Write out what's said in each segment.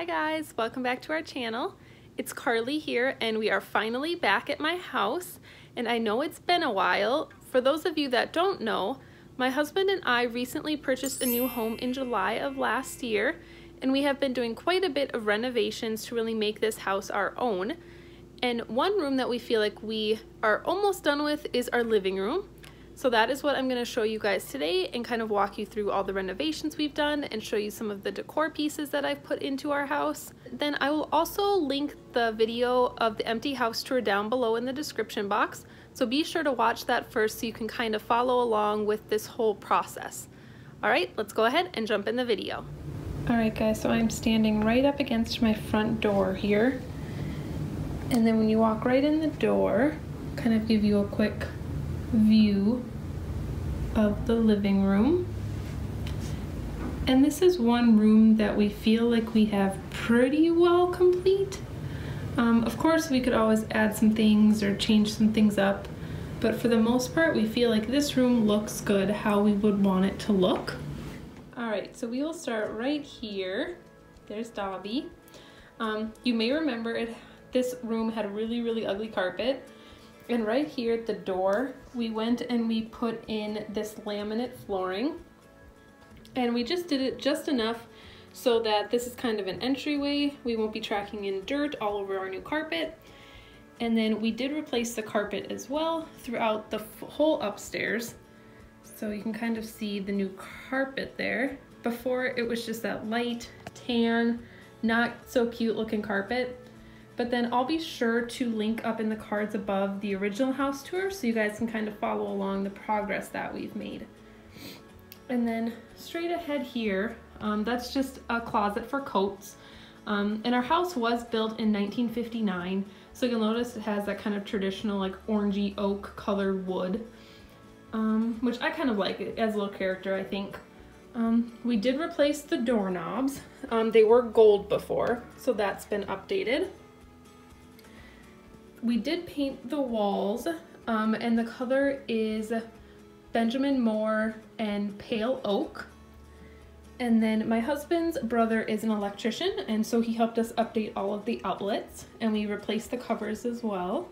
guys, welcome back to our channel. It's Carly here and we are finally back at my house, and I know it's been a while. For those of you that don't know, my husband and I recently purchased a new home in July of last year, and we have been doing quite a bit of renovations to really make this house our own. And one room that we feel like we are almost done with is our living room. So that is what I'm going to show you guys today and kind of walk you through all the renovations we've done and show you some of the decor pieces that I've put into our house. Then I will also link the video of the empty house tour down below in the description box. So be sure to watch that first so you can kind of follow along with this whole process. All right, let's go ahead and jump in the video. All right guys, so I'm standing right up against my front door here. And then when you walk right in the door, kind of give you a quick view of the living room. And this is one room that we feel like we have pretty well complete. Of course we could always add some things or change some things up, but for the most part we feel like this room looks good how we would want it to look. Alright, so we will start right here. There's Dobby. You may remember this room had a really ugly carpet. And right here at the door, we went and we put in this laminate flooring. And we just did it just enough so that this is kind of an entryway. We won't be tracking in dirt all over our new carpet. And then we did replace the carpet as well throughout the whole upstairs. So you can kind of see the new carpet there. Before it was just that light tan, not so cute looking carpet. But then I'll be sure to link up in the cards above the original house tour so you guys can kind of follow along the progress that we've made. And then straight ahead here, that's just a closet for coats. And our house was built in 1959, so you'll notice it has that kind of traditional like orangey oak colored wood, which I kind of like it as a little character, I think. We did replace the doorknobs. They were gold before, so that's been updated. We did paint the walls, and the color is Benjamin Moore and Pale Oak. And then my husband's brother is an electrician, and so he helped us update all of the outlets, and we replaced the covers as well.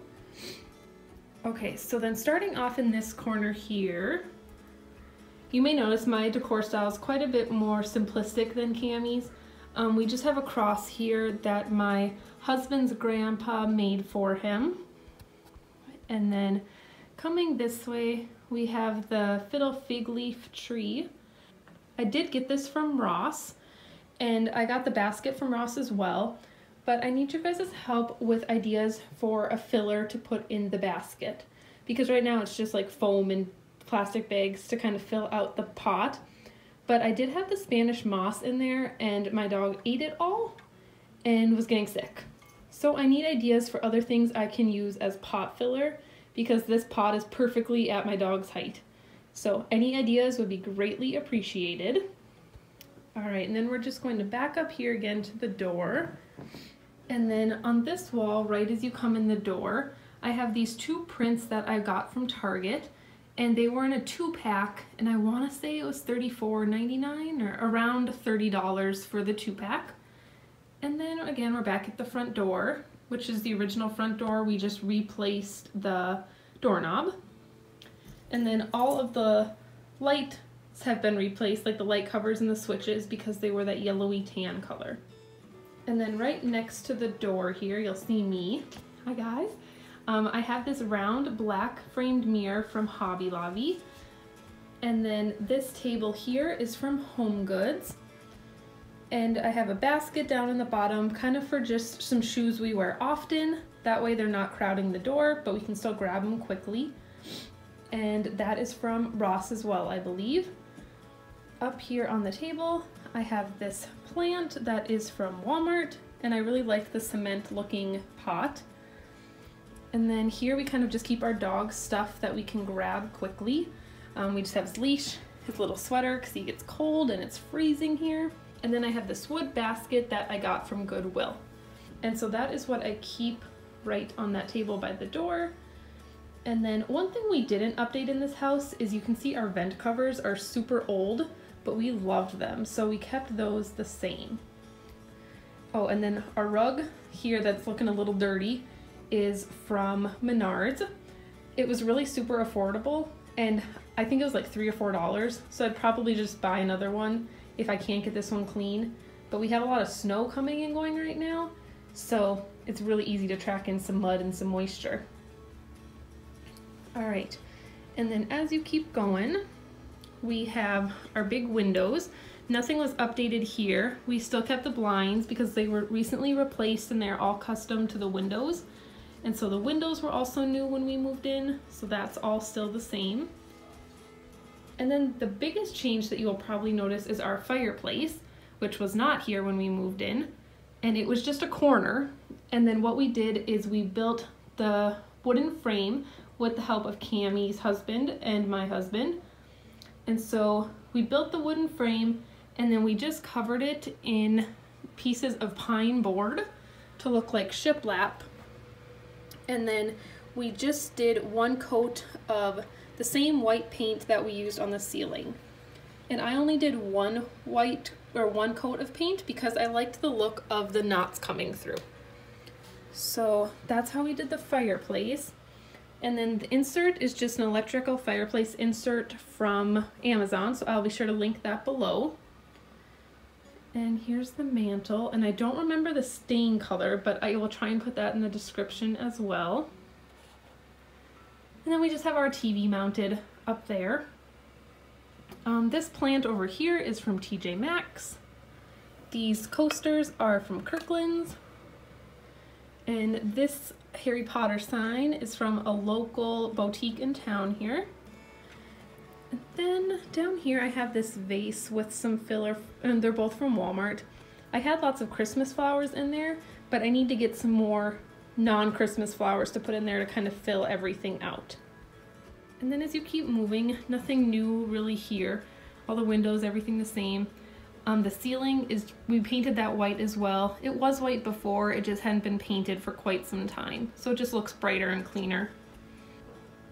Okay, so then starting off in this corner here, you may notice my decor style is quite a bit more simplistic than Cammie's. We just have a cross here that my husband's grandpa made for him. And then coming this way, we have the Fiddle fig leaf tree. I did get this from Ross, and I got the basket from Ross as well, but I need your guys' help with ideas for a filler to put in the basket, because right now it's just like foam and plastic bags to kind of fill out the pot. But I did have the Spanish moss in there, and my dog ate it all and was getting sick. So I need ideas for other things I can use as pot filler, because this pot is perfectly at my dog's height. So any ideas would be greatly appreciated. All right, and then we're just going to back up here again to the door. And then on this wall, right as you come in the door, I have these two prints that I got from Target. And they were in a 2-pack, and I want to say it was $34.99 or around $30 for the 2-pack. And then again, we're back at the front door, which is the original front door. We just replaced the doorknob. And then all of the lights have been replaced, like the light covers and the switches, because they were that yellowy tan color. And then right next to the door here, you'll see me. Hi guys. I have this round black framed mirror from Hobby Lobby. And then this table here is from Home Goods. And I have a basket down in the bottom, kind of for just some shoes we wear often. That way they're not crowding the door, but we can still grab them quickly. And that is from Ross as well, I believe. Up here on the table, I have this plant that is from Walmart, and I really like the cement looking pot. And then here we kind of just keep our dog's stuff that we can grab quickly. We just have his leash, his little sweater because he gets cold and it's freezing here. And then I have this wood basket that I got from Goodwill. And so that is what I keep right on that table by the door. And then one thing we didn't update in this house is you can see our vent covers are super old, but we loved them, so we kept those the same. Oh, and then our rug here that's looking a little dirty is from Menards. It was really super affordable, and I think it was like $3 or $4, so I'd probably just buy another one if I can't get this one clean. But we have a lot of snow coming and going right now, so it's really easy to track in some mud and some moisture. All right, and then as you keep going, we have our big windows. Nothing was updated here. We still kept the blinds because they were recently replaced and they're all custom to the windows. And so the windows were also new when we moved in, so that's all still the same. And then the biggest change that you'll probably notice is our fireplace, which was not here when we moved in. And it was just a corner. And then what we did is we built the wooden frame with the help of Cammie's husband and my husband. And so we built the wooden frame, and then we just covered it in pieces of pine board to look like shiplap. And then we just did one coat of the same white paint that we used on the ceiling. And I only did one coat of paint because I liked the look of the knots coming through. So that's how we did the fireplace. And then the insert is just an electrical fireplace insert from Amazon, so I'll be sure to link that below. And here's the mantle, and I don't remember the stain color, but I will try and put that in the description as well. And then we just have our TV mounted up there. This plant over here is from TJ Maxx. These coasters are from Kirkland's. And this Harry Potter sign is from a local boutique in town here. And then down here I have this vase with some filler, and they're both from Walmart. I had lots of Christmas flowers in there, but I need to get some more non-Christmas flowers to put in there to kind of fill everything out. And then as you keep moving, nothing new really here. All the windows, everything the same. The ceiling is, we painted that white as well. It was white before, it just hadn't been painted for quite some time. So it just looks brighter and cleaner.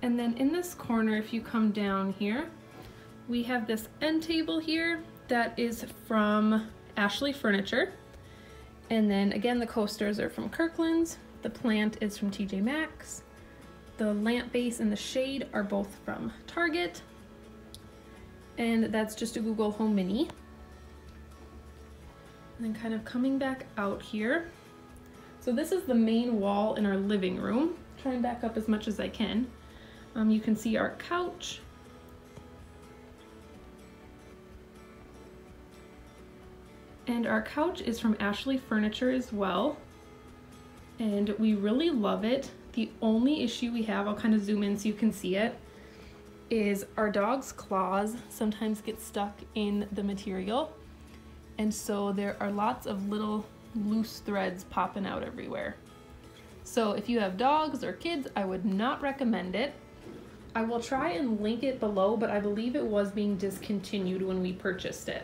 And then in this corner, if you come down here, we have this end table here that is from Ashley Furniture. And then again, the coasters are from Kirkland's. The plant is from TJ Maxx. The lamp base and the shade are both from Target. And that's just a Google Home Mini. And then kind of coming back out here. So this is the main wall in our living room. Try and back up as much as I can. You can see our couch. And our couch is from Ashley Furniture as well. And we really love it. The only issue we have, I'll kind of zoom in so you can see it, is our dog's claws sometimes get stuck in the material. And so there are lots of little loose threads popping out everywhere. So if you have dogs or kids, I would not recommend it. I will try and link it below, but I believe it was being discontinued when we purchased it.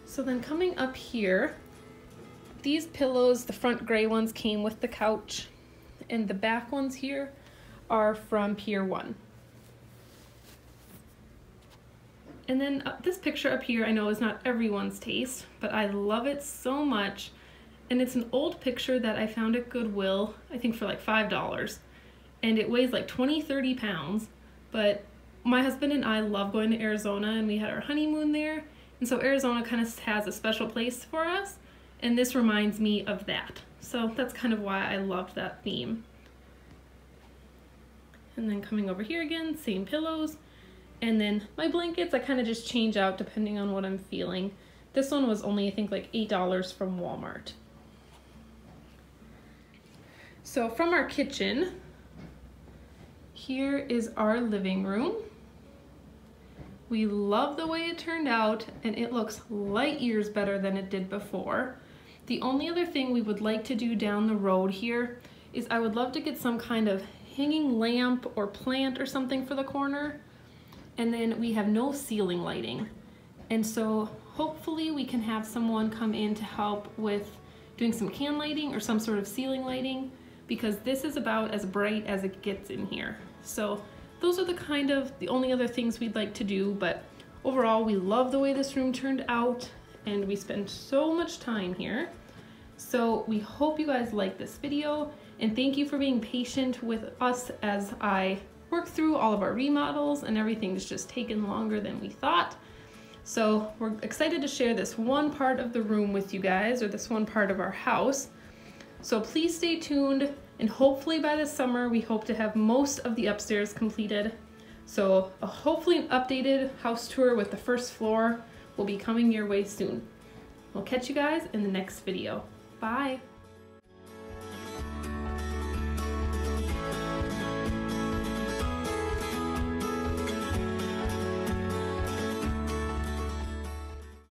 So then coming up here, these pillows, the front gray ones came with the couch, and the back ones here are from Pier 1. And then this picture up here I know is not everyone's taste, but I love it so much. And it's an old picture that I found at Goodwill, I think for like $5. And it weighs like 20-30 pounds. But my husband and I love going to Arizona, and we had our honeymoon there. And so Arizona kind of has a special place for us. And this reminds me of that. So that's kind of why I loved that theme. And then coming over here again, same pillows. And then my blankets, I kind of just change out depending on what I'm feeling. This one was only, I think, like $8 from Walmart. So from our kitchen, here is our living room. We love the way it turned out, and it looks light years better than it did before. The only other thing we would like to do down the road here is I would love to get some kind of hanging lamp or plant or something for the corner. And then we have no ceiling lighting. And so hopefully we can have someone come in to help with doing some can lighting or some sort of ceiling lighting, because this is about as bright as it gets in here. So those are the only other things we'd like to do, but overall we love the way this room turned out, and we spend so much time here. So we hope you guys like this video, and thank you for being patient with us as I work through all of our remodels, and everything's just taken longer than we thought. So we're excited to share this one part of the room with you guys, or this one part of our house. So please stay tuned, and hopefully by the summer we hope to have most of the upstairs completed. So a hopefully updated house tour with the first floor will be coming your way soon. We'll catch you guys in the next video. Bye.